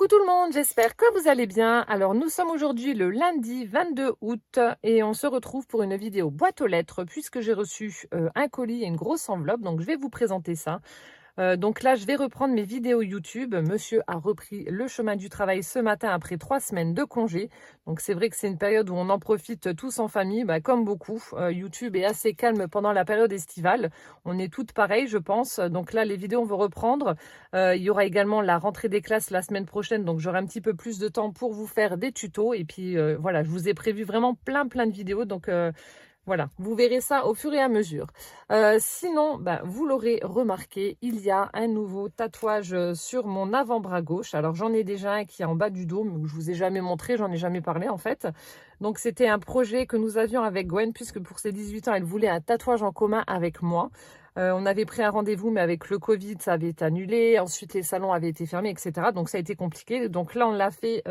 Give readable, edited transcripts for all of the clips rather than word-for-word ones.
Coucou tout le monde, j'espère que vous allez bien. Alors nous sommes aujourd'hui le lundi 22 août et on se retrouve pour une vidéo boîte aux lettres puisque j'ai reçu un colis et une grosse enveloppe. Donc je vais vous présenter ça. Donc là, je vais reprendre mes vidéos YouTube. Monsieur a repris le chemin du travail ce matin après 3 semaines de congé. Donc c'est vrai que c'est une période où on en profite tous en famille, comme beaucoup. YouTube est assez calme pendant la période estivale. On est toutes pareilles, je pense. Donc là, les vidéos, on va reprendre. Il y aura également la rentrée des classes la semaine prochaine. Donc j'aurai un petit peu plus de temps pour vous faire des tutos. Et puis voilà, je vous ai prévu vraiment plein de vidéos. Donc voilà, vous verrez ça au fur et à mesure. Sinon, vous l'aurez remarqué, il y a un nouveau tatouage sur mon avant-bras gauche. Alors, j'en ai déjà un qui est en bas du dos, mais que je vous ai jamais montré, j'en ai jamais parlé en fait. Donc, c'était un projet que nous avions avec Gwen, puisque pour ses 18 ans, elle voulait un tatouage en commun avec moi. On avait pris un rendez-vous, mais avec le Covid, ça avait été annulé. Ensuite, les salons avaient été fermés, etc. Donc, ça a été compliqué. Donc là, on l'a fait...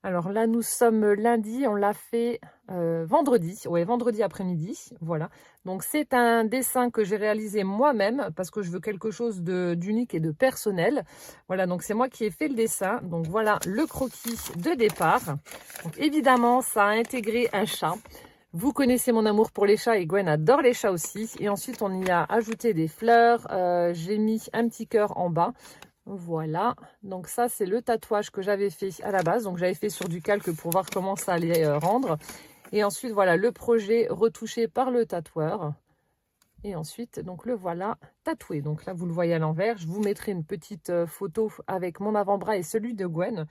Alors là, nous sommes lundi, on l'a fait vendredi, ouais, vendredi après-midi, voilà. Donc c'est un dessin que j'ai réalisé moi-même parce que je veux quelque chose d'unique et de personnel. Voilà, donc c'est moi qui ai fait le dessin. Donc voilà le croquis de départ. Donc évidemment, ça a intégré un chat. Vous connaissez mon amour pour les chats et Gwen adore les chats aussi. Et ensuite, on y a ajouté des fleurs. J'ai mis un petit cœur en bas. Voilà, donc ça c'est le tatouage que j'avais fait à la base. Donc j'avais fait sur du calque pour voir comment ça allait rendre. Et ensuite voilà le projet retouché par le tatoueur. Et ensuite donc le voilà tatoué. Donc là vous le voyez à l'envers. Je vous mettrai une petite photo avec mon avant-bras et celui de Gwen.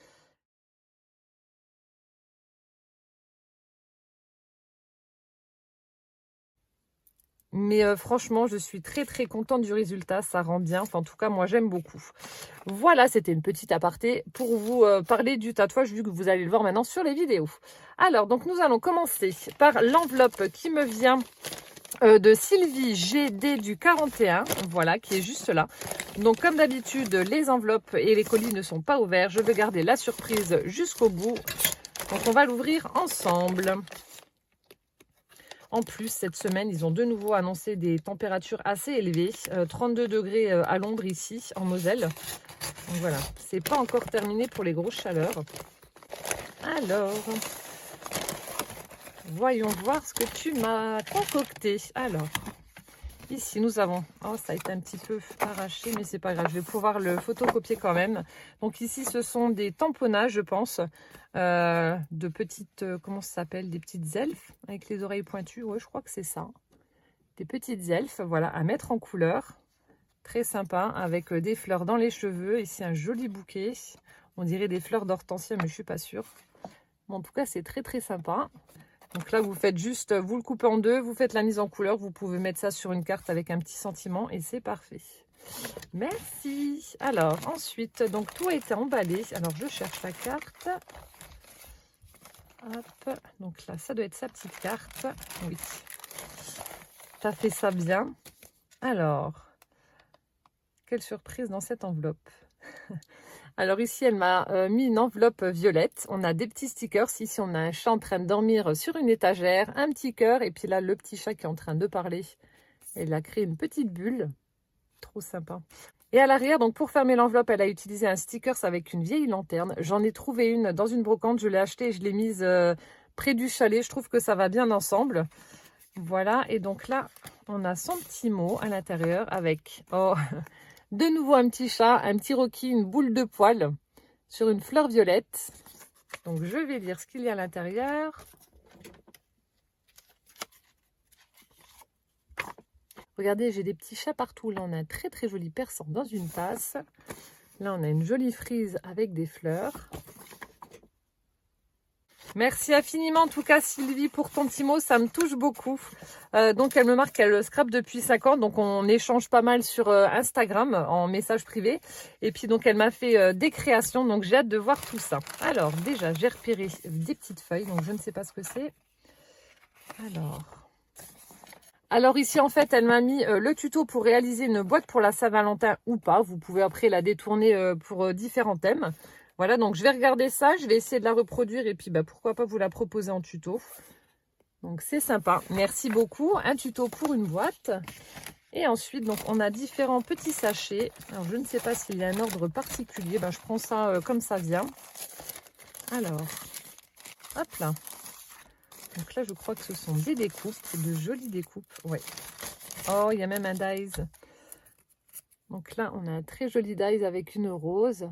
Mais franchement, je suis très contente du résultat, ça rend bien, enfin en tout cas moi j'aime beaucoup. Voilà, c'était une petite aparté pour vous parler du tatouage vu que vous allez le voir maintenant sur les vidéos. Alors donc nous allons commencer par l'enveloppe qui me vient de Sylvie GD du 41, voilà, qui est juste là. Donc comme d'habitude, les enveloppes et les colis ne sont pas ouverts, je vais garder la surprise jusqu'au bout. Donc on va l'ouvrir ensemble. En plus, cette semaine, ils ont de nouveau annoncé des températures assez élevées. 32 degrés à l'ombre ici, en Moselle. Donc voilà, c'est pas encore terminé pour les grosses chaleurs. Alors, voyons voir ce que tu m'as concocté. Alors, ici, nous avons... Oh, ça a été un petit peu arraché, mais c'est pas grave. Je vais pouvoir le photocopier quand même. Donc ici, ce sont des tamponnages, je pense. De petites, comment ça s'appelle, des petites elfes avec les oreilles pointues, ouais je crois que c'est ça, des petites elfes, voilà, à mettre en couleur, très sympa, avec des fleurs dans les cheveux, ici un joli bouquet, on dirait des fleurs d'hortensia mais je suis pas sûre, mais en tout cas c'est très sympa. Donc là vous faites juste, vous le coupez en deux, vous faites la mise en couleur, vous pouvez mettre ça sur une carte avec un petit sentiment et c'est parfait. Merci. Alors ensuite, donc tout a été emballé, alors je cherche la carte. Hop, donc là, ça doit être sa petite carte. Oui, tu as fait ça bien. Alors, quelle surprise dans cette enveloppe. Alors ici, elle m'a mis une enveloppe violette. On a des petits stickers. Ici, on a un chat en train de dormir sur une étagère, un petit cœur. Et puis là, le petit chat qui est en train de parler. Elle a créé une petite bulle. Trop sympa. Et à l'arrière, donc pour fermer l'enveloppe, elle a utilisé un stickers avec une vieille lanterne. J'en ai trouvé une dans une brocante, je l'ai achetée et je l'ai mise près du chalet. Je trouve que ça va bien ensemble. Voilà, et donc là, on a son petit mot à l'intérieur avec, oh, de nouveau un petit chat, un petit Rocky, une boule de poil sur une fleur violette. Donc je vais lire ce qu'il y a à l'intérieur. Regardez, j'ai des petits chats partout. Là, on a un très joli persan dans une tasse. Là, on a une jolie frise avec des fleurs. Merci infiniment, en tout cas, Sylvie, pour ton petit mot. Ça me touche beaucoup. Donc, elle me marque qu'elle scrape depuis 5 ans. Donc, on échange pas mal sur Instagram en message privé. Et puis, donc, elle m'a fait des créations. Donc, j'ai hâte de voir tout ça. Alors, déjà, j'ai repéré des petites feuilles. Donc, je ne sais pas ce que c'est. Alors ici, en fait, elle m'a mis le tuto pour réaliser une boîte pour la Saint-Valentin ou pas. Vous pouvez après la détourner pour différents thèmes. Voilà, donc je vais regarder ça. Je vais essayer de la reproduire et puis pourquoi pas vous la proposer en tuto. Donc c'est sympa. Merci beaucoup. Un tuto pour une boîte. Et ensuite, donc, on a différents petits sachets. Alors, je ne sais pas s'il y a un ordre particulier. Ben, je prends ça comme ça vient. Alors, hop là. Donc là, je crois que ce sont des découpes, de jolies découpes. Ouais. Oh, il y a même un dies. Donc là, on a un très joli dies avec une rose.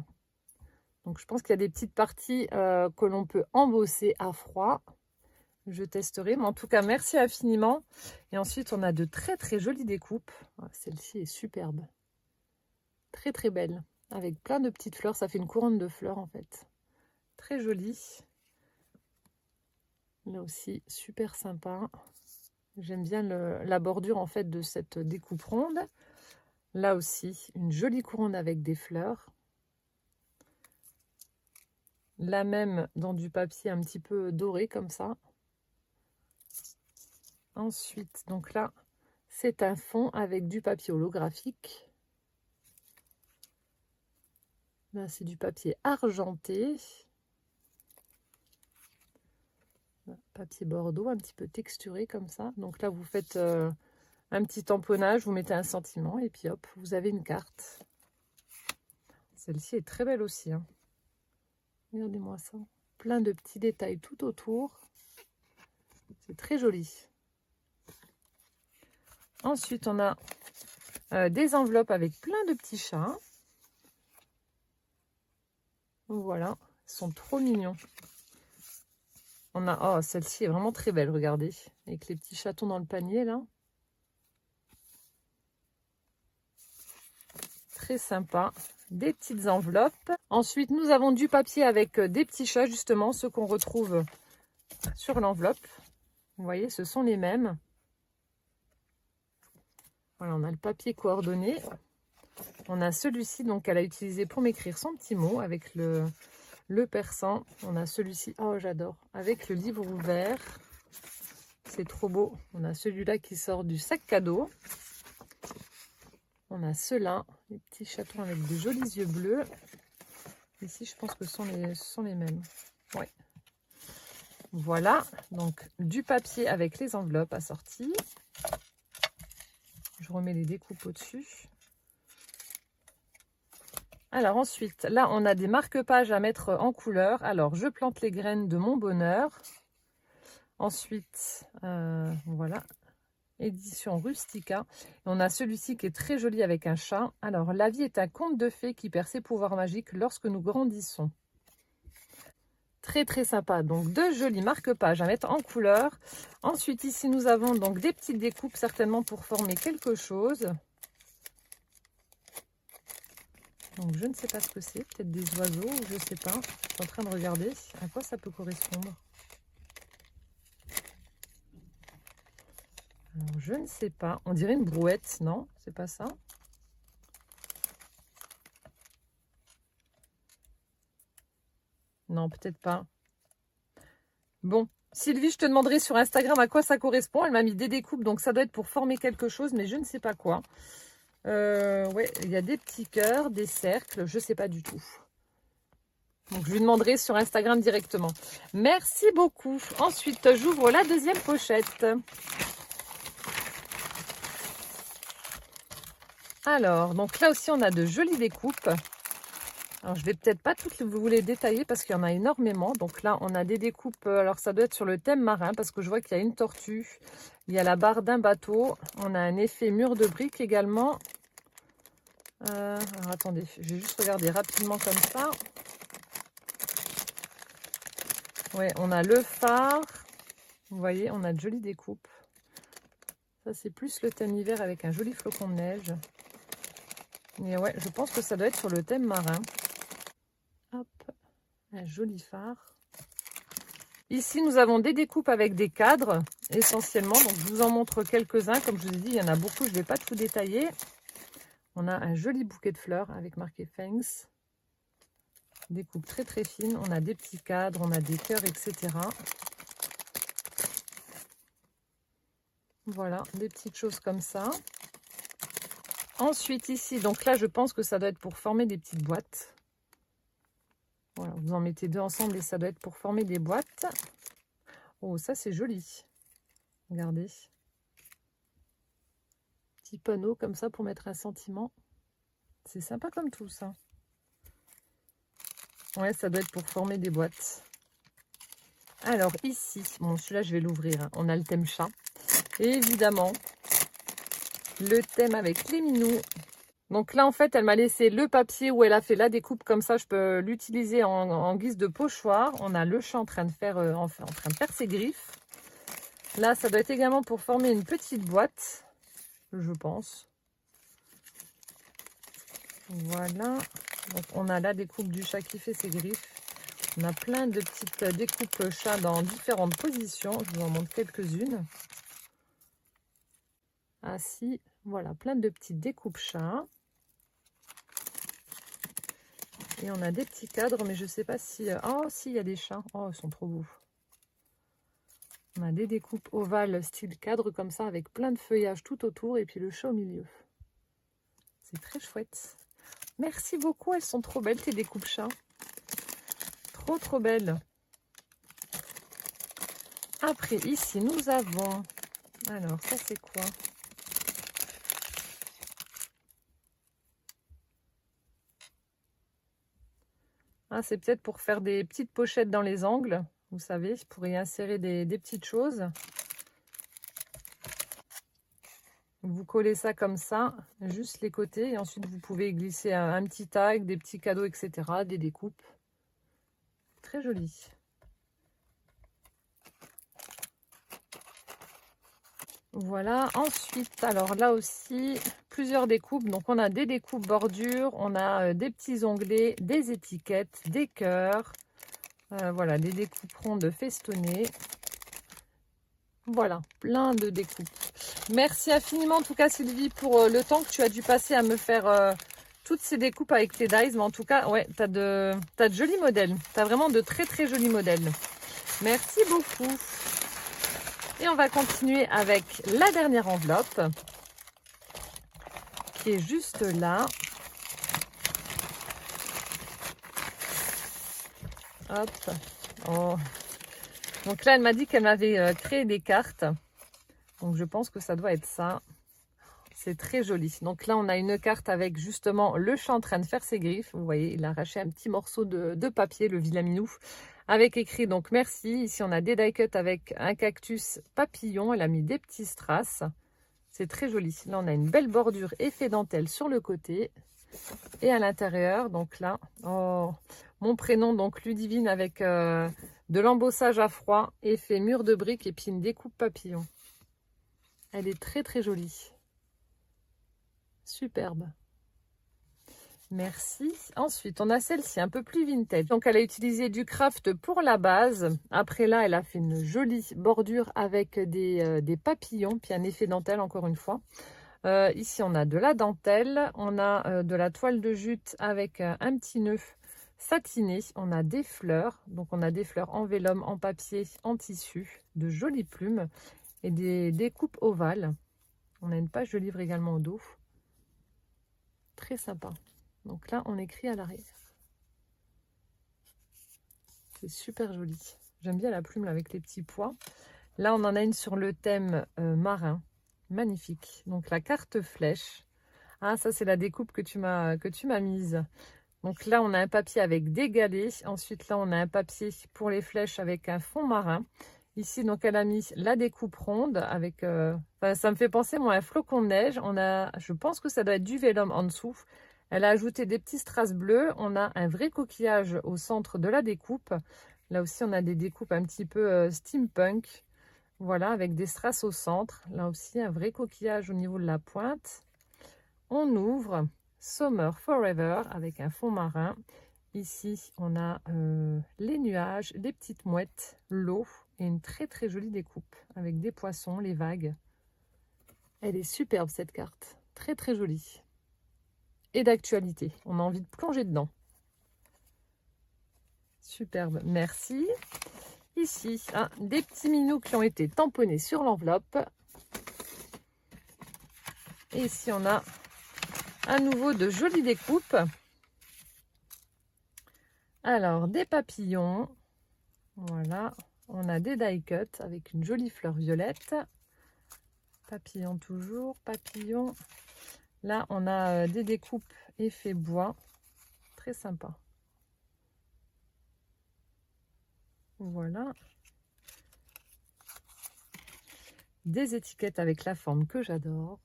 Donc, je pense qu'il y a des petites parties que l'on peut embosser à froid. Je testerai, mais en tout cas, merci infiniment. Et ensuite, on a de très très jolies découpes. Celle-ci est superbe. Très très belle. Avec plein de petites fleurs. Ça fait une couronne de fleurs en fait. Très jolie. Là aussi, super sympa. J'aime bien la bordure en fait de cette découpe ronde. Là aussi, une jolie couronne avec des fleurs. La même dans du papier un petit peu doré comme ça. Ensuite, donc là, c'est un fond avec du papier holographique. Là, c'est du papier argenté. Papier bordeaux, un petit peu texturé comme ça. Donc là, vous faites un petit tamponnage, vous mettez un sentiment et puis hop, vous avez une carte. Celle-ci est très belle aussi. Hein. Regardez-moi ça. Plein de petits détails tout autour. C'est très joli. Ensuite, on a des enveloppes avec plein de petits chats. Voilà, ils sont trop mignons. On a, oh, celle-ci est vraiment très belle, regardez. Avec les petits chatons dans le panier, là. Très sympa. Des petites enveloppes. Ensuite, nous avons du papier avec des petits chats, justement, ceux qu'on retrouve sur l'enveloppe. Vous voyez, ce sont les mêmes. Voilà, on a le papier coordonné. On a celui-ci, donc, qu'elle a utilisé pour m'écrire son petit mot avec le persan. On a celui-ci, oh, j'adore, avec le livre ouvert. C'est trop beau. On a celui-là qui sort du sac cadeau. On a ceux-là, les petits chatons avec de jolis yeux bleus. Ici, je pense que ce sont les mêmes. Ouais. Voilà, donc du papier avec les enveloppes assorties. Je remets les découpes au-dessus. Alors ensuite, là, on a des marque-pages à mettre en couleur. Alors, je plante les graines de mon bonheur. Ensuite, voilà, édition Rustica. On a celui-ci qui est très joli avec un chat. Alors, la vie est un conte de fées qui perd ses pouvoirs magiques lorsque nous grandissons. Très très sympa. Donc, deux jolis marque-pages à mettre en couleur. Ensuite, ici, nous avons donc des petites découpes certainement pour former quelque chose. Donc, je ne sais pas ce que c'est. Peut-être des oiseaux, je ne sais pas. Je suis en train de regarder à quoi ça peut correspondre. Alors, je ne sais pas. On dirait une brouette, non? C'est pas ça? Non, peut-être pas. Bon, Sylvie, je te demanderai sur Instagram à quoi ça correspond. Elle m'a mis des découpes, donc ça doit être pour former quelque chose, mais je ne sais pas quoi. Ouais, il y a des petits cœurs, des cercles, je ne sais pas du tout. Donc, je lui demanderai sur Instagram directement. Merci beaucoup. Ensuite, j'ouvre la deuxième pochette. Alors, donc là aussi, on a de jolies découpes. Alors, je vais peut-être pas toutes vous les détailler parce qu'il y en a énormément. Donc là, on a des découpes. Alors, ça doit être sur le thème marin parce que je vois qu'il y a une tortue. Il y a la barre d'un bateau. On a un effet mur de briques également. Alors, attendez, je vais juste regarder rapidement comme ça. Ouais, on a le phare. Vous voyez, on a de jolies découpes. Ça, c'est plus le thème hiver avec un joli flocon de neige. Mais ouais, je pense que ça doit être sur le thème marin. Hop, un joli phare. Ici, nous avons des découpes avec des cadres, essentiellement. Donc, je vous en montre quelques-uns. Comme je vous ai dit, il y en a beaucoup. Je ne vais pas tout détailler. On a un joli bouquet de fleurs avec marqué Thanks. Découpe très très fine. On a des petits cadres, on a des cœurs, etc. Voilà, des petites choses comme ça. Ensuite, ici, donc là, je pense que ça doit être pour former des petites boîtes. Voilà, vous en mettez deux ensemble et ça doit être pour former des boîtes. Oh, ça, c'est joli. Regardez. petits panneaux comme ça pour mettre un sentiment. C'est sympa comme tout ça. Ouais, ça doit être pour former des boîtes. Alors ici, bon celui-là je vais l'ouvrir, hein. On a le thème chat. Et évidemment, le thème avec les minous. Donc là en fait elle m'a laissé le papier où elle a fait la découpe, comme ça je peux l'utiliser en guise de pochoir. On a le chat en train de faire, en train de faire ses griffes. Là ça doit être également pour former une petite boîte, je pense. Voilà, donc on a la découpe du chat qui fait ses griffes. On a plein de petites découpes chat dans différentes positions. Je vous en montre quelques-unes. Ainsi, voilà, plein de petites découpes chat. Et on a des petits cadres, mais je ne sais pas si... Oh, si, il y a des chats. Oh, ils sont trop beaux. On a des découpes ovales style cadre comme ça, avec plein de feuillages tout autour et puis le chat au milieu. C'est très chouette. Merci beaucoup, elles sont trop belles tes découpes chat. Trop belles. Après, ici, nous avons... Alors, ça c'est quoi? Ah, c'est peut-être pour faire des petites pochettes dans les angles. Vous savez, pour y insérer des petites choses. Vous collez ça comme ça, juste les côtés. Et ensuite, vous pouvez glisser un petit tag, des petits cadeaux, etc. Des découpes. Très joli. Voilà, ensuite, alors là aussi, plusieurs découpes. Donc, on a des découpes bordures, on a des petits onglets, des étiquettes, des cœurs. Voilà, des découpes rondes festonnées. Voilà, plein de découpes. Merci infiniment, en tout cas, Sylvie, pour le temps que tu as dû passer à me faire toutes ces découpes avec tes dies. Mais en tout cas, ouais, tu as de jolis modèles. Tu as vraiment de très jolis modèles. Merci beaucoup. Et on va continuer avec la dernière enveloppe qui est juste là. Hop. Oh. Donc là, elle m'a dit qu'elle m'avait créé des cartes. Donc je pense que ça doit être ça. C'est très joli. Donc là, on a une carte avec justement le chat en train de faire ses griffes. Vous voyez, il a arraché un petit morceau de papier, le vilain minou, avec écrit donc merci. Ici, on a des die cuts avec un cactus papillon. Elle a mis des petits strass. C'est très joli. Là, on a une belle bordure effet dentelle sur le côté. Et à l'intérieur, donc là, oh, mon prénom, donc Ludivine, avec de l'embossage à froid, effet mur de briques et puis une découpe papillon. Elle est très jolie. Superbe. Merci. Ensuite, on a celle-ci un peu plus vintage. Donc, elle a utilisé du craft pour la base. Après là, elle a fait une jolie bordure avec des papillons, puis un effet dentelle encore une fois. Ici, on a de la dentelle. On a de la toile de jute avec un petit nœud satiné. On a des fleurs. Donc, on a des fleurs en vélum, en papier, en tissu. De jolies plumes et des découpes ovales. On a une page de livre également au dos. Très sympa. Donc là, on écrit à l'arrière. C'est super joli. J'aime bien la plume là, avec les petits pois. Là, on en a une sur le thème marin. Magnifique. Donc la carte flèche. Ah, ça, c'est la découpe que tu m'as mise. Donc là, on a un papier avec des galets. Ensuite, là, on a un papier pour les flèches avec un fond marin. Ici, donc, elle a mis la découpe ronde avec... ça me fait penser, moi, à un flocon de neige. On a, je pense que ça doit être du vélum en dessous. Elle a ajouté des petits strass bleus. On a un vrai coquillage au centre de la découpe. Là aussi, on a des découpes un petit peu steampunk. Voilà, avec des strass au centre. Là aussi, un vrai coquillage au niveau de la pointe. On ouvre Summer Forever avec un fond marin. Ici, on a les nuages, des petites mouettes, l'eau et une très jolie découpe avec des poissons, les vagues. Elle est superbe cette carte, très jolie. Et d'actualité, on a envie de plonger dedans. Superbe, merci. Ici, des petits minous qui ont été tamponnés sur l'enveloppe. Et ici, on a à nouveau de jolies découpes. Alors, des papillons. Voilà. On a des die cuts avec une jolie fleur violette. Papillon toujours, papillon. Là, on a des découpes effet bois. Très sympa. Voilà. Des étiquettes avec la forme que j'adore.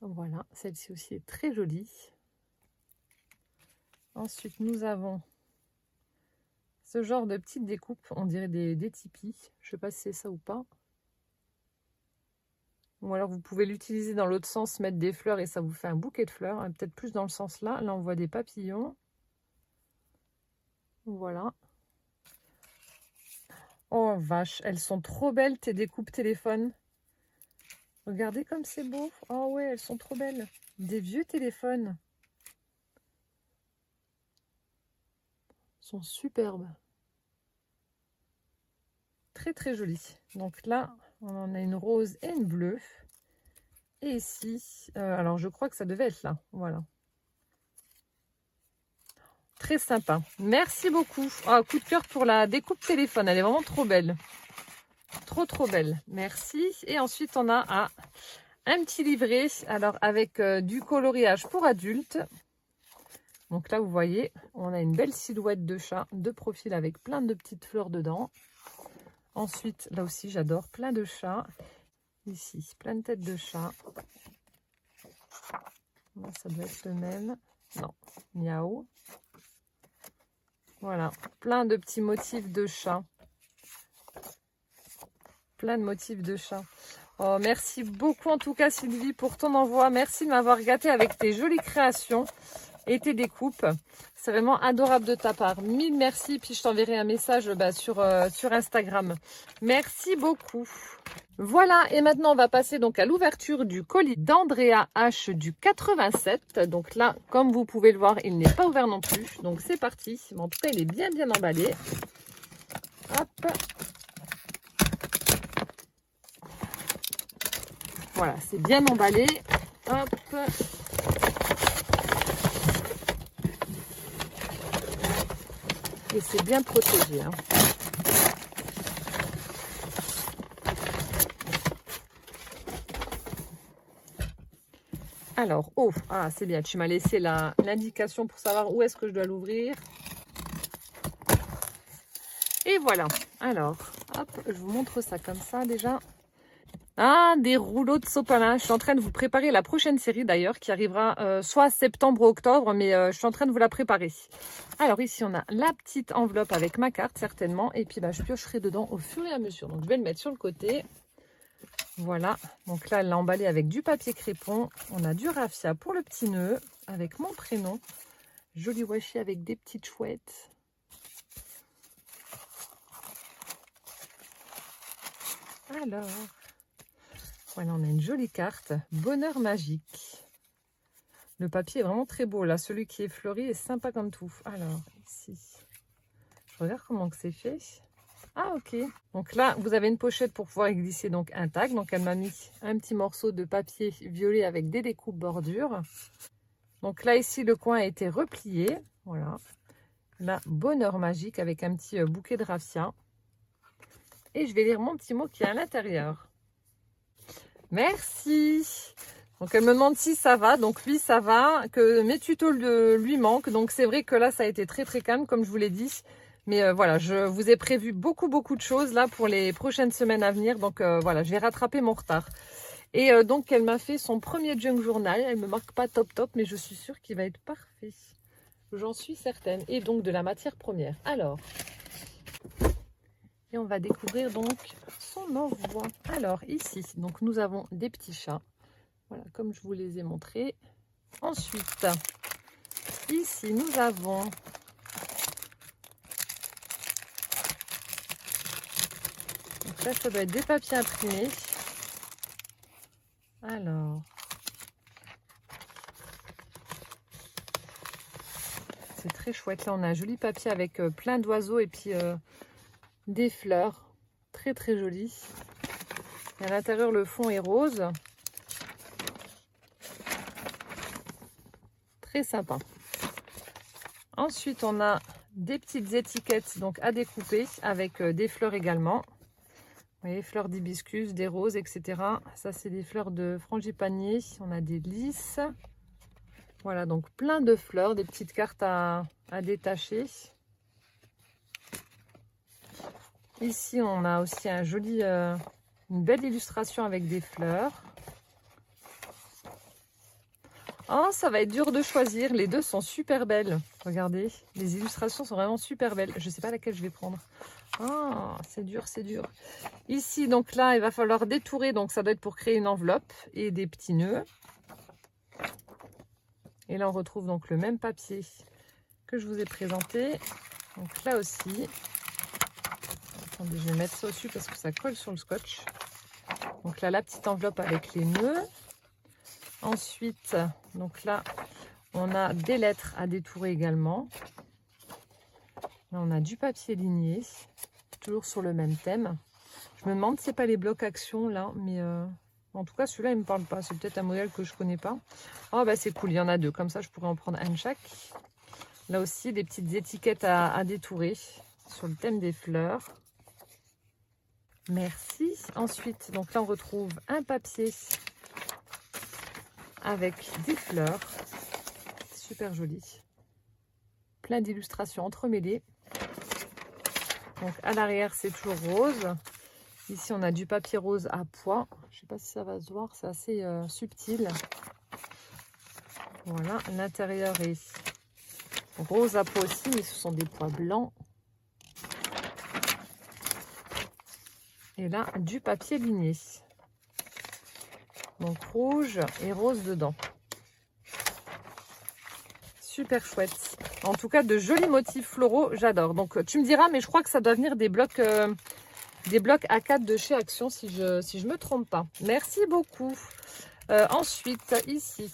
Voilà, celle-ci aussi est très jolie. Ensuite, nous avons ce genre de petites découpes, on dirait des tipis. Je ne sais pas si c'est ça ou pas. Ou alors vous pouvez l'utiliser dans l'autre sens, mettre des fleurs et ça vous fait un bouquet de fleurs. Peut-être plus dans le sens là. Là, on voit des papillons. Voilà. Oh vache, elles sont trop belles tes découpes téléphone. Regardez comme c'est beau. Oh ouais, elles sont trop belles. Des vieux téléphones. Elles sont superbes. Très très jolies. Donc là, on en a une rose et une bleue. Et ici, alors je crois que ça devait être là. Voilà. Très sympa. Merci beaucoup. Oh, coup de cœur pour la découpe téléphone. Elle est vraiment trop belle. Trop trop belle. Merci. Et ensuite, on a un petit livret. Alors avec du coloriage pour adultes. Donc là, vous voyez, on a une belle silhouette de chat de profil avec plein de petites fleurs dedans. Ensuite, là aussi, j'adore plein de chats. Ici, plein de têtes de chat. Là, ça doit être le même. Non, miaou. Voilà, plein de petits motifs de chat. Plein de motifs de chat. Oh, merci beaucoup en tout cas Sylvie pour ton envoi. Merci de m'avoir gâté avec tes jolies créations et tes découpes. C'est vraiment adorable de ta part. Mille merci. Puis je t'enverrai un message sur Instagram. Merci beaucoup. Voilà, et maintenant on va passer donc à l'ouverture du colis d'Andrea H du 87. Donc là, comme vous pouvez le voir, il n'est pas ouvert non plus. Donc c'est parti. Mais en tout cas, il est bien emballé. Hop. Voilà, c'est bien emballé. Hop. Et c'est bien protégé. Hein. Alors, oh, ah, c'est bien, tu m'as laissé l'indication pour savoir où est-ce que je dois l'ouvrir. Et voilà. Alors, hop, je vous montre ça comme ça déjà. Ah, des rouleaux de sopalin. Je suis en train de vous préparer la prochaine série d'ailleurs qui arrivera soit septembre ou octobre, mais je suis en train de vous la préparer. Alors ici, on a la petite enveloppe avec ma carte certainement. Et puis, bah, je piocherai dedans au fur et à mesure. Donc, je vais le mettre sur le côté. Voilà, donc là, elle l'a emballé avec du papier crépon. On a du raffia pour le petit nœud avec mon prénom. Joli washi avec des petites chouettes. Alors, voilà, on a une jolie carte. Bonheur magique. Le papier est vraiment très beau. Là, celui qui est fleuri est sympa comme tout. Alors, ici, je regarde comment que c'est fait. Ah, ok. Donc là, vous avez une pochette pour pouvoir y glisser donc un tag. Donc, elle m'a mis un petit morceau de papier violet avec des découpes bordures. Donc là, ici, le coin a été replié. Voilà. Là, bonheur magique avec un petit bouquet de raffia. Et je vais lire mon petit mot qui est à l'intérieur. Merci. Donc, elle me demande si ça va. Donc, lui, ça va. Que mes tutos lui manquent. Donc, c'est vrai que là, ça a été très, très calme, comme je vous l'ai dit. Mais voilà, je vous ai prévu beaucoup de choses là pour les prochaines semaines à venir. Donc voilà, je vais rattraper mon retard. Et donc, elle m'a fait son premier junk journal. Elle ne me marque pas top, mais je suis sûre qu'il va être parfait. J'en suis certaine. Et donc, de la matière première. Alors, et on va découvrir donc son envoi. Alors, ici, donc nous avons des petits chats. Voilà, comme je vous les ai montrés. Ensuite, ici, nous avons... Donc là, ça doit être des papiers imprimés. Alors, c'est très chouette. Là, on a un joli papier avec plein d'oiseaux et puis des fleurs. Très, très joli. Et à l'intérieur, le fond est rose. Très sympa. Ensuite, on a des petites étiquettes donc à découper avec des fleurs également. Vous voyez, fleurs d'hibiscus, des roses, etc. Ça, c'est des fleurs de frangipanier. On a des lys. Voilà, donc plein de fleurs, des petites cartes à détacher. Ici, on a aussi un joli, une belle illustration avec des fleurs. Oh, ça va être dur de choisir. Les deux sont super belles. Regardez, les illustrations sont vraiment super belles. Je ne sais pas laquelle je vais prendre. Ah, c'est dur, c'est dur. Ici, donc là, il va falloir détourer. Donc, ça doit être pour créer une enveloppe et des petits nœuds. Et là, on retrouve donc le même papier que je vous ai présenté. Donc là aussi. Attendez, je vais mettre ça au-dessus parce que ça colle sur le scotch. Donc là, la petite enveloppe avec les nœuds. Ensuite, donc là, on a des lettres à détourer également. Là, on a du papier ligné, toujours sur le même thème. Je me demande si c'est pas les blocs action là, mais en tout cas, celui-là, il me parle pas. C'est peut-être un modèle que je connais pas. Oh, bah c'est cool, il y en a deux. Comme ça, je pourrais en prendre un de chaque. Là aussi, des petites étiquettes à détourer sur le thème des fleurs. Merci. Ensuite, donc là, on retrouve un papier avec des fleurs. Super joli. Plein d'illustrations entremêlées. Donc à l'arrière, c'est toujours rose. Ici, on a du papier rose à pois. Je ne sais pas si ça va se voir, c'est assez subtil. Voilà, l'intérieur est rose à pois aussi, mais ce sont des pois blancs. Et là, du papier ligné. Donc rouge et rose dedans. Super chouette. En tout cas, de jolis motifs floraux, j'adore. Donc tu me diras, mais je crois que ça doit venir des blocs A4 de chez Action, si je me trompe pas. Merci beaucoup. Ensuite, ici,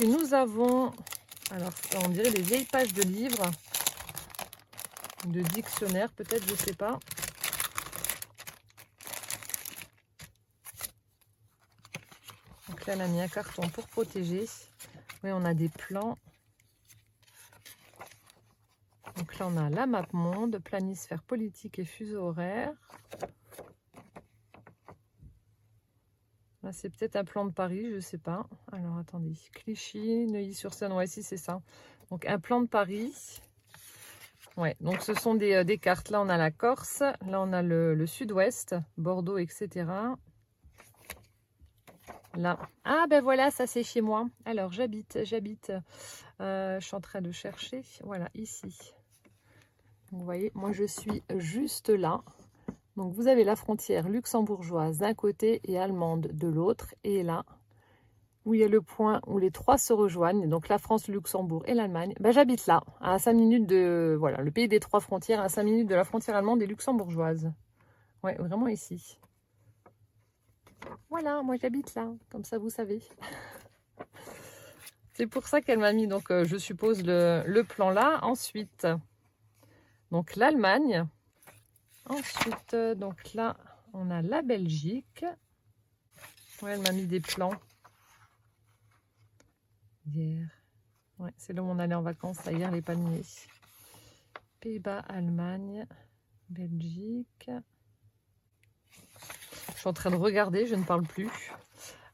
nous avons, alors on dirait des vieilles pages de livres, de dictionnaire peut-être, je sais pas. Donc là, elle a mis un carton pour protéger. Oui, on a des plans. Donc là, on a la map monde, planisphère politique et fuseau horaire. Là, c'est peut-être un plan de Paris, je ne sais pas. Alors, attendez. Clichy, Neuilly-sur-Seine, ouais, si, c'est ça. Donc, un plan de Paris. Ouais, donc ce sont des cartes. Là, on a la Corse. Là, on a le sud-ouest, Bordeaux, etc. Là. Ah, ben voilà, ça, c'est chez moi. Alors, j'habite. Je suis en train de chercher. Voilà, ici. Vous voyez, moi, je suis juste là. Donc, vous avez la frontière luxembourgeoise d'un côté et allemande de l'autre. Et là, où il y a le point où les trois se rejoignent, donc la France, le Luxembourg et l'Allemagne, ben, j'habite là, à 5 minutes de... Voilà, le pays des trois frontières, à 5 minutes de la frontière allemande et luxembourgeoise. Ouais, vraiment ici. Voilà, moi j'habite là, comme ça vous savez. C'est pour ça qu'elle m'a mis, donc je suppose, le plan là. Ensuite, donc l'Allemagne. Ensuite, donc là, on a la Belgique. Ouais, elle m'a mis des plans. Hier. Ouais, c'est là où on allait en vacances, là, hier, les palmiers. Pays-Bas, Allemagne, Belgique. Je suis en train de regarder, je ne parle plus.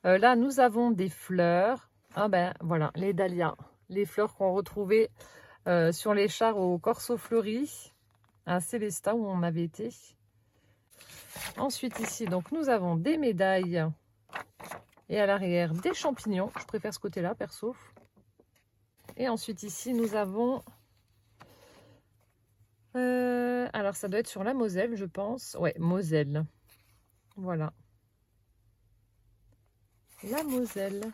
Là, nous avons des fleurs. Ah ben, voilà, les dahlias. Les fleurs qu'on retrouvait sur les chars au Corso Fleuri, à Célestat, où on avait été. Ensuite, ici, donc, nous avons des médailles. Et à l'arrière, des champignons. Je préfère ce côté-là, perso. Et ensuite, ici, nous avons... alors, ça doit être sur la Moselle, je pense. Ouais, Moselle. Voilà. La Moselle.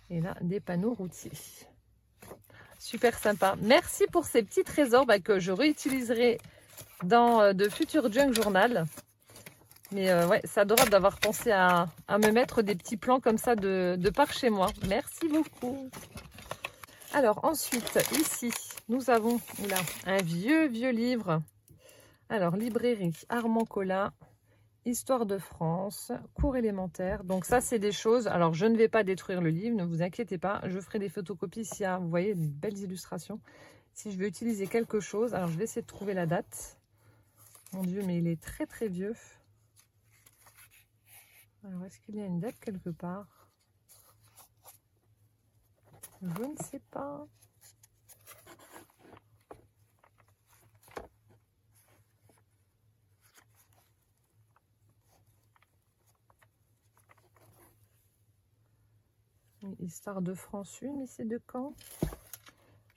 Et là, des panneaux routiers. Super sympa. Merci pour ces petits trésors que je réutiliserai dans de futurs junk journal. Mais ouais, c'est adorable d'avoir pensé à me mettre des petits plans comme ça de par chez moi. Merci beaucoup. Alors ensuite, ici, nous avons là, un vieux livre. Alors, librairie Armand Collin, Histoire de France, cours élémentaire. Donc ça, c'est des choses... Alors, je ne vais pas détruire le livre, ne vous inquiétez pas. Je ferai des photocopies s'il y a, vous voyez, de belles illustrations. si je vais utiliser quelque chose. Alors, je vais essayer de trouver la date. Mon Dieu, mais il est très très vieux. Alors, est-ce qu'il y a une date quelque part? Je ne sais pas. Histoire de France 1, mais c'est de quand?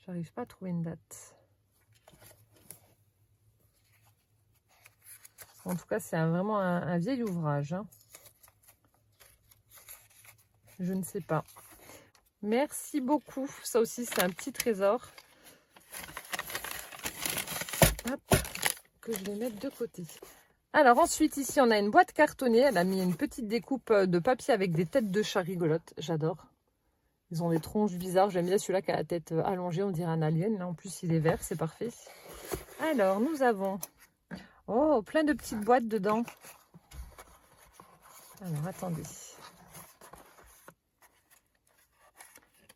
J'arrive pas à trouver une date. En tout cas, c'est vraiment un vieil ouvrage. Hein. Je ne sais pas. Merci beaucoup. Ça aussi, c'est un petit trésor. Hop, que je vais mettre de côté. Alors ensuite, ici, on a une boîte cartonnée. Elle a mis une petite découpe de papier avec des têtes de chat rigolotes. J'adore. Ils ont des tronches bizarres. J'aime bien celui-là qui a la tête allongée. On dirait un alien. Là, en plus, il est vert. C'est parfait. Alors, nous avons... Oh, plein de petites boîtes dedans. Alors, attendez.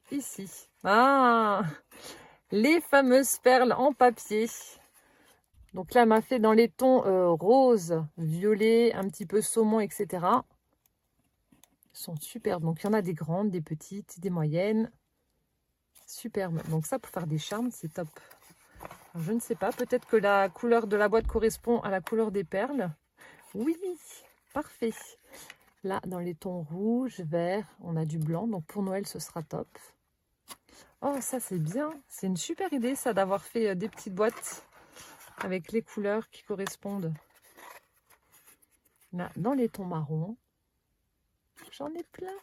Ici. Ah, les fameuses perles en papier. Donc là, elle m'a fait dans les tons rose, violet, un petit peu saumon, etc. Sont superbes. Donc, il y en a des grandes, des petites, des moyennes. Superbes. Donc, ça, pour faire des charmes, c'est top. Alors, je ne sais pas. Peut-être que la couleur de la boîte correspond à la couleur des perles. Oui, parfait. Là, dans les tons rouge, vert, on a du blanc. Donc, pour Noël, ce sera top. Oh, ça, c'est bien. C'est une super idée, ça, d'avoir fait des petites boîtes avec les couleurs qui correspondent. Là, dans les tons marron. J'en ai plein.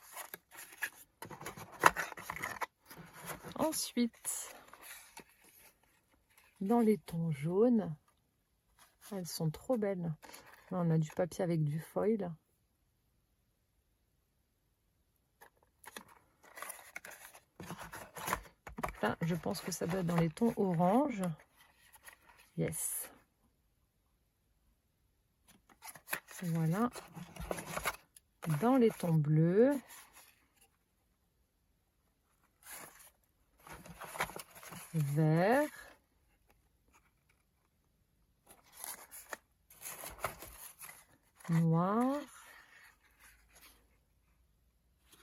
Ensuite, dans les tons jaunes, elles sont trop belles. Là, on a du papier avec du foil. Là, je pense que ça doit être dans les tons orange. Yes. Voilà. Dans les tons bleus. Vert. Noir.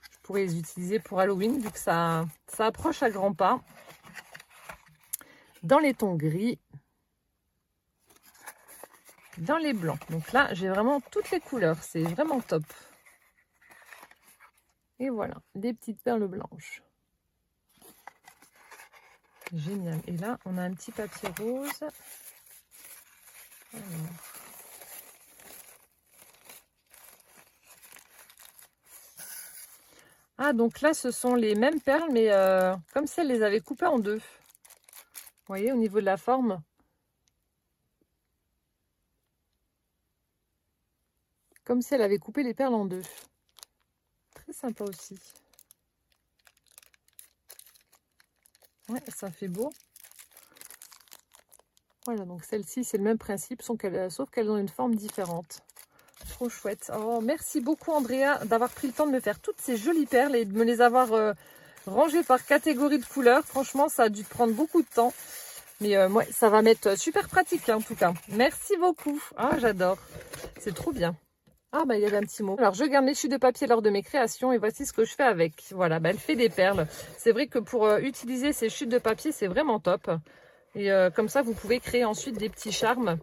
Je pourrais les utiliser pour Halloween vu que ça approche à grands pas. Dans les tons gris. Dans les blancs. Donc là, j'ai vraiment toutes les couleurs. C'est vraiment top. Et voilà, des petites perles blanches. Génial. Et là, on a un petit papier rose. Alors. Ah, donc là, ce sont les mêmes perles, mais comme si elle les avait coupées en deux. Vous voyez, au niveau de la forme. Comme si elle avait coupé les perles en deux. Très sympa aussi. Ouais, ça fait beau. Voilà, donc celle-ci, c'est le même principe, sauf qu'elles ont une forme différente. Trop chouette. Oh, merci beaucoup, Andrea, d'avoir pris le temps de me faire toutes ces jolies perles et de me les avoir rangées par catégorie de couleurs. Franchement, ça a dû prendre beaucoup de temps. Mais ouais, ça va m'être super pratique, hein, en tout cas. Merci beaucoup. Ah, j'adore. C'est trop bien. Ah, bah, il y avait un petit mot. Alors, je garde mes chutes de papier lors de mes créations et voici ce que je fais avec. Voilà, bah, elle fait des perles. C'est vrai que pour utiliser ces chutes de papier, c'est vraiment top. Et comme ça, vous pouvez créer ensuite des petits charmes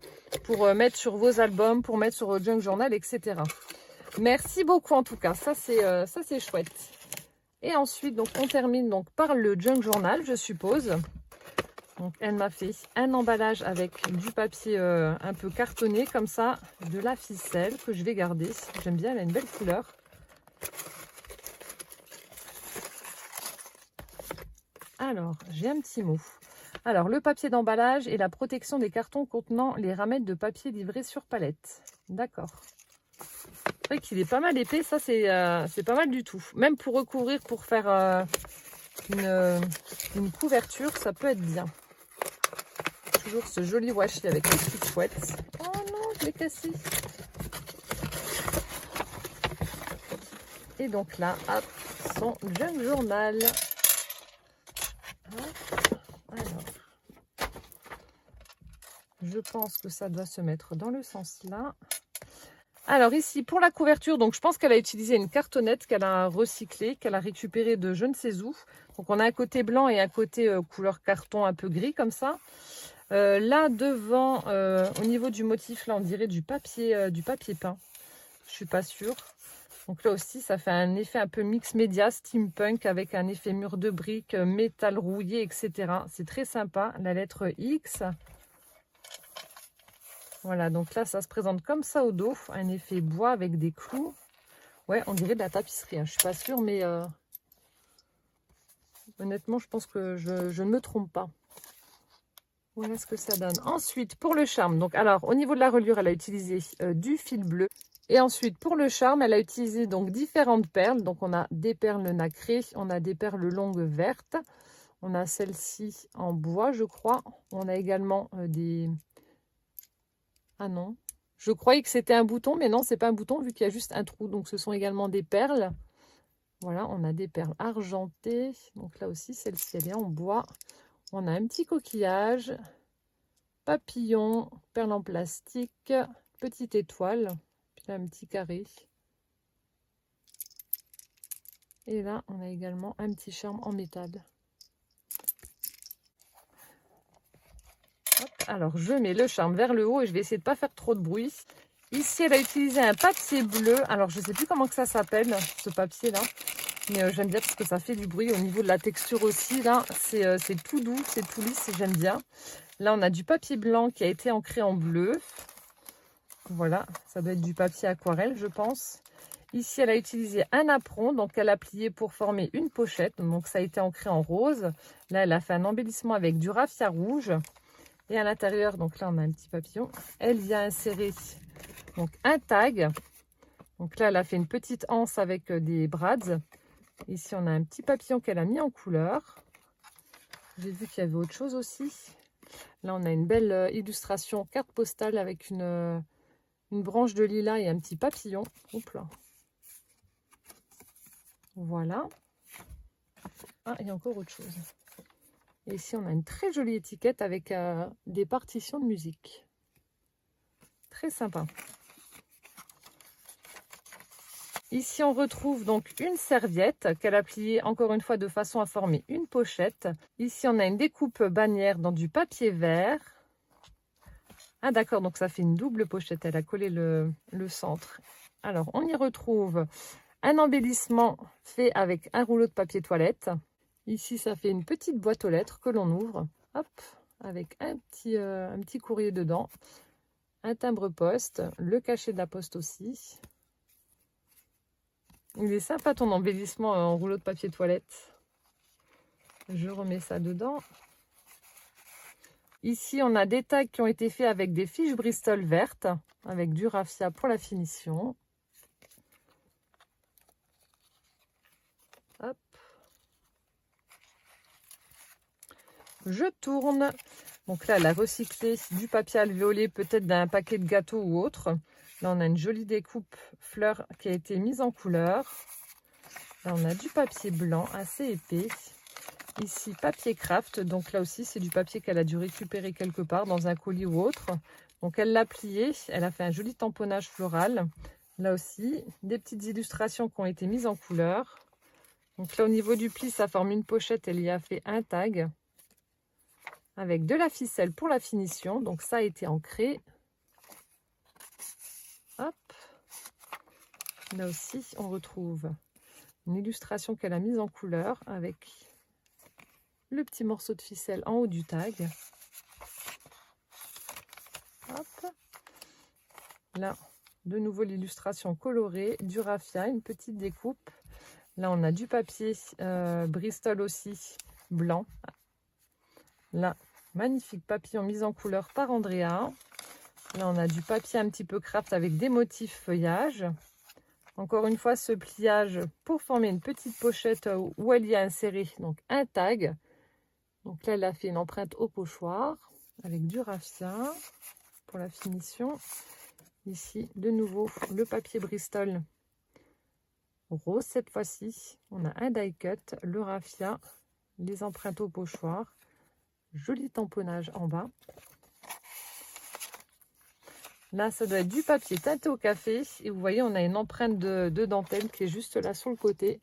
pour mettre sur vos albums, pour mettre sur votre junk journal, etc. Merci beaucoup en tout cas. Ça, c'est chouette. Et ensuite, donc, on termine donc par le junk journal, je suppose. Donc, elle m'a fait un emballage avec du papier un peu cartonné, comme ça, de la ficelle que je vais garder. J'aime bien, elle a une belle couleur. Alors, j'ai un petit mot. Alors, le papier d'emballage et la protection des cartons contenant les ramettes de papier livrés sur palette. D'accord. C'est vrai qu'il est pas mal épais, ça, c'est pas mal du tout. Même pour recouvrir, pour faire une couverture, ça peut être bien. Toujours ce joli washi avec les petites chouettes. Oh non, je l'ai cassé. Et donc là, hop, son junk journal. Hop, alors, Je pense que ça doit se mettre dans le sens là. Alors ici, pour la couverture, donc je pense qu'elle a utilisé une cartonnette qu'elle a recyclée, qu'elle a récupérée de je ne sais où. Donc on a un côté blanc et un côté couleur carton un peu gris comme ça. Là devant, au niveau du motif, là on dirait du papier peint. Je suis pas sûre. Donc là aussi, ça fait un effet un peu mix média, steampunk avec un effet mur de briques, métal rouillé, etc. C'est très sympa. La lettre X. Voilà, donc là, ça se présente comme ça au dos. Un effet bois avec des clous. Ouais, on dirait de la tapisserie. Hein. Je suis pas sûre, mais honnêtement, je pense que je ne me trompe pas. Voilà ce que ça donne. Ensuite, pour le charme. Donc, alors, au niveau de la reliure, elle a utilisé du fil bleu. Et ensuite, pour le charme, elle a utilisé donc différentes perles. Donc, on a des perles nacrées, on a des perles longues vertes. On a celle-ci en bois, je crois. On a également des... Ah non, je croyais que c'était un bouton, mais non, c'est pas un bouton vu qu'il y a juste un trou. Donc, ce sont également des perles. Voilà, on a des perles argentées. Donc là aussi, celle-ci, elle est en bois. On a un petit coquillage, papillon, perles en plastique, petite étoile, puis là, un petit carré. Et là, on a également un petit charme en métal. Hop, alors, je mets le charme vers le haut et je vais essayer de ne pas faire trop de bruit. Ici, elle a utilisé un papier bleu. Alors, je ne sais plus comment que ça s'appelle, ce papier-là. Mais j'aime bien parce que ça fait du bruit. Au niveau de la texture aussi, là, c'est tout doux, c'est tout lisse, j'aime bien. Là, on a du papier blanc qui a été ancré en bleu. Voilà, ça doit être du papier aquarelle, je pense. Ici, elle a utilisé un apron, donc elle a plié pour former une pochette. Donc, ça a été ancré en rose. Là, elle a fait un embellissement avec du raffia rouge. Et à l'intérieur, donc là, on a un petit papillon. Elle y a inséré donc, un tag. Donc là, elle a fait une petite anse avec des brads. Ici, on a un petit papillon qu'elle a mis en couleur. J'ai vu qu'il y avait autre chose aussi. Là, on a une belle illustration carte postale avec une branche de lilas et un petit papillon. Oups là. Voilà. Ah, il y a encore autre chose. Et ici, on a une très jolie étiquette avec des partitions de musique. Très sympa. Ici, on retrouve donc une serviette qu'elle a pliée encore une fois de façon à former une pochette. Ici, on a une découpe bannière dans du papier vert. Ah d'accord, donc ça fait une double pochette. Elle a collé le centre. Alors, on y retrouve un embellissement fait avec un rouleau de papier toilette. Ici, ça fait une petite boîte aux lettres que l'on ouvre. Hop, avec un petit courrier dedans. Un timbre-poste, le cachet de la poste aussi. Il est sympa ton embellissement en rouleau de papier toilette. Je remets ça dedans. Ici, on a des tags qui ont été faits avec des fiches Bristol vertes, avec du raffia pour la finition. Hop. Je tourne. Donc là, elle a recyclé du papier alvéolé, peut-être d'un paquet de gâteaux ou autre. Là, on a une jolie découpe fleur qui a été mise en couleur. Là, on a du papier blanc assez épais. Ici, papier craft. Donc là aussi, c'est du papier qu'elle a dû récupérer quelque part dans un colis ou autre. Donc, elle l'a plié. Elle a fait un joli tamponnage floral. Là aussi, des petites illustrations qui ont été mises en couleur. Donc là, au niveau du pli, ça forme une pochette. Elle y a fait un tag avec de la ficelle pour la finition. Donc, ça a été ancré. Hop. Là aussi, on retrouve une illustration qu'elle a mise en couleur avec le petit morceau de ficelle en haut du tag. Hop. Là, de nouveau l'illustration colorée, du raffia, une petite découpe. Là, on a du papier Bristol aussi, blanc. Là, magnifique papillon mis en couleur par Andrea. Là, on a du papier un petit peu craft avec des motifs feuillage. Encore une fois, ce pliage pour former une petite pochette où elle y a inséré donc, un tag. Donc là, elle a fait une empreinte au pochoir avec du raffia pour la finition. Ici, de nouveau, le papier Bristol rose cette fois-ci. On a un die cut, le raffia, les empreintes au pochoir. Joli tamponnage en bas. Là, ça doit être du papier teinté au café. Et vous voyez, on a une empreinte de dentelle qui est juste là sur le côté.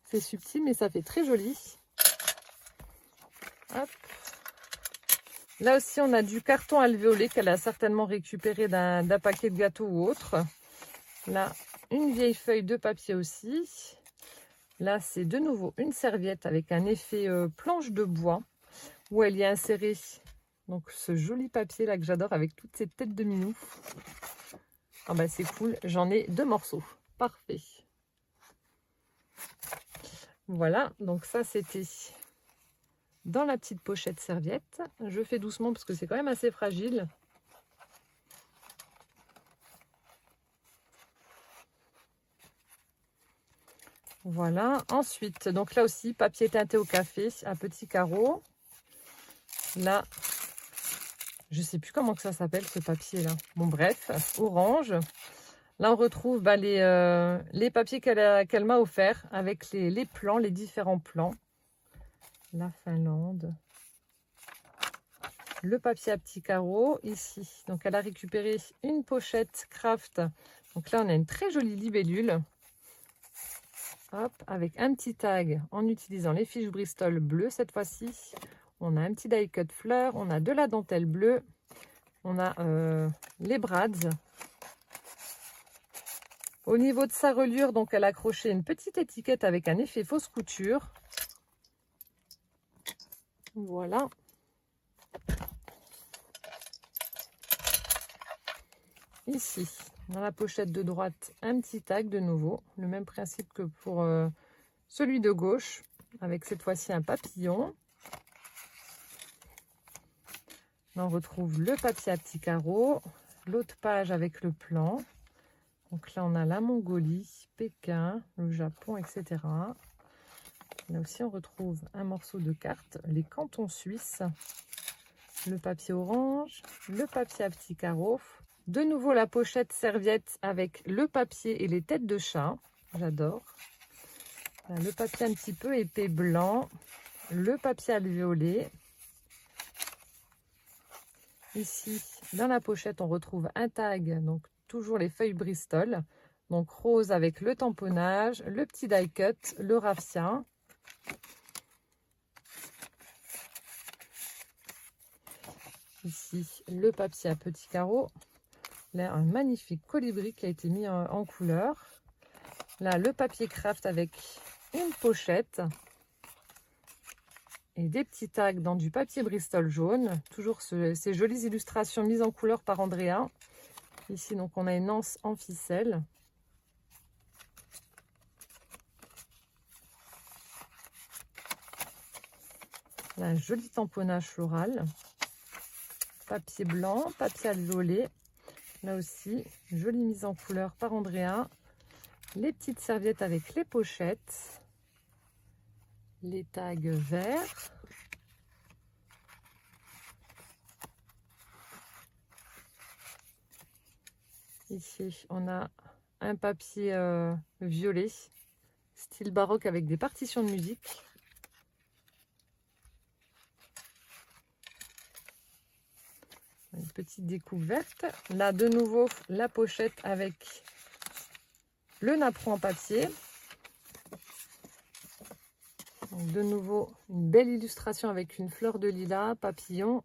C'est subtil, mais ça fait très joli. Hop. Là aussi, on a du carton alvéolé qu'elle a certainement récupéré d'un paquet de gâteaux ou autre. Là, une vieille feuille de papier aussi. Là, c'est de nouveau une serviette avec un effet planche de bois où elle y a inséré donc ce joli papier là que j'adore avec toutes ces têtes de minous. Ah bah c'est cool, j'en ai 2 morceaux. Parfait. Voilà, donc ça c'était dans la petite pochette serviette. Je fais doucement parce que c'est quand même assez fragile. Voilà, ensuite, donc là aussi, papier teinté au café à petits carreaux. Là, je sais plus comment que ça s'appelle ce papier là. Bon bref, orange. Là on retrouve les papiers qu'elle m'a offert avec les plans, les différents plans. La Finlande. Le papier à petits carreaux ici. Donc elle a récupéré une pochette craft. Donc là on a une très jolie libellule. Hop, avec un petit tag en utilisant les fiches Bristol bleues cette fois-ci. On a un petit die cut fleur, on a de la dentelle bleue, on a les brads. Au niveau de sa reliure, donc elle a accroché une petite étiquette avec un effet fausse couture. Voilà. Ici, dans la pochette de droite, un petit tag de nouveau. Le même principe que pour celui de gauche, avec cette fois-ci un papillon. Là, on retrouve le papier à petits carreaux, l'autre page avec le plan. Donc là, on a la Mongolie, Pékin, le Japon, etc. Là aussi, on retrouve un morceau de carte, les cantons suisses, le papier orange, le papier à petits carreaux. De nouveau, la pochette serviette avec le papier et les têtes de chat. J'adore. Le papier un petit peu épais blanc, le papier alvéolé. Ici, dans la pochette, on retrouve un tag, donc toujours les feuilles Bristol. Donc rose avec le tamponnage, le petit die cut, le raffia. Ici, le papier à petits carreaux. Là, un magnifique colibri qui a été mis en couleur. Là, le papier craft avec une pochette. Et des petits tags dans du papier Bristol jaune. Toujours ces jolies illustrations mises en couleur par Andrea. Ici, donc, on a une anse en ficelle. Là, un joli tamponnage floral. Papier blanc, papier alvéolé. Là aussi, jolie mise en couleur par Andrea. Les petites serviettes avec les pochettes. Les tags verts. Ici, on a un papier violet, style baroque avec des partitions de musique. Une petite découverte. Là, de nouveau, la pochette avec le napperon en papier. Donc, de nouveau, une belle illustration avec une fleur de lilas, papillon.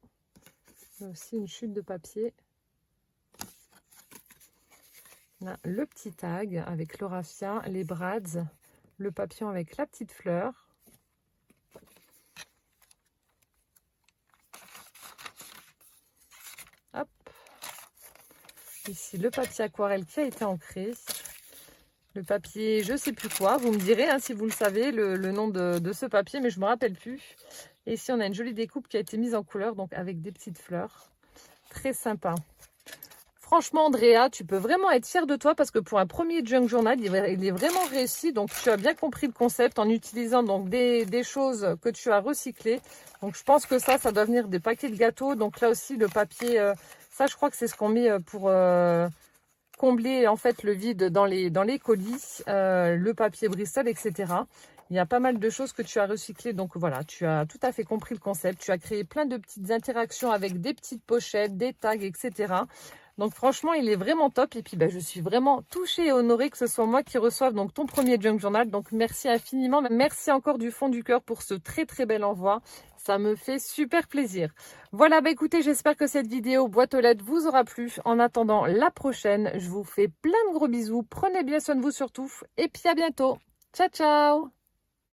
Là aussi, une chute de papier. Là, le petit tag avec le raffia, les brads, le papillon avec la petite fleur. Hop. Ici, le papier aquarelle qui a été ancré. Le papier, je ne sais plus quoi. Vous me direz hein, si vous le savez, le nom de ce papier, mais je ne me rappelle plus. Et ici, on a une jolie découpe qui a été mise en couleur, donc avec des petites fleurs. Très sympa. Franchement, Andrea, tu peux vraiment être fière de toi parce que pour un premier junk journal, il est vraiment réussi. Donc, tu as bien compris le concept en utilisant donc des choses que tu as recyclées. Donc, je pense que ça doit venir des paquets de gâteaux. Donc, là aussi, le papier, ça, je crois que c'est ce qu'on met pour combler en fait le vide dans les colis, le papier Bristol, etc. Il y a pas mal de choses que tu as recyclées. Donc voilà, tu as tout à fait compris le concept. Tu as créé plein de petites interactions avec des petites pochettes, des tags, etc. Donc franchement, il est vraiment top. Et puis je suis vraiment touchée et honorée que ce soit moi qui reçoive donc ton premier junk journal. Donc merci infiniment. Merci encore du fond du cœur pour ce très très bel envoi. Ça me fait super plaisir. Voilà, écoutez, j'espère que cette vidéo boîte aux lettres vous aura plu. En attendant la prochaine, je vous fais plein de gros bisous. Prenez bien soin de vous surtout. Et puis à bientôt. Ciao, ciao!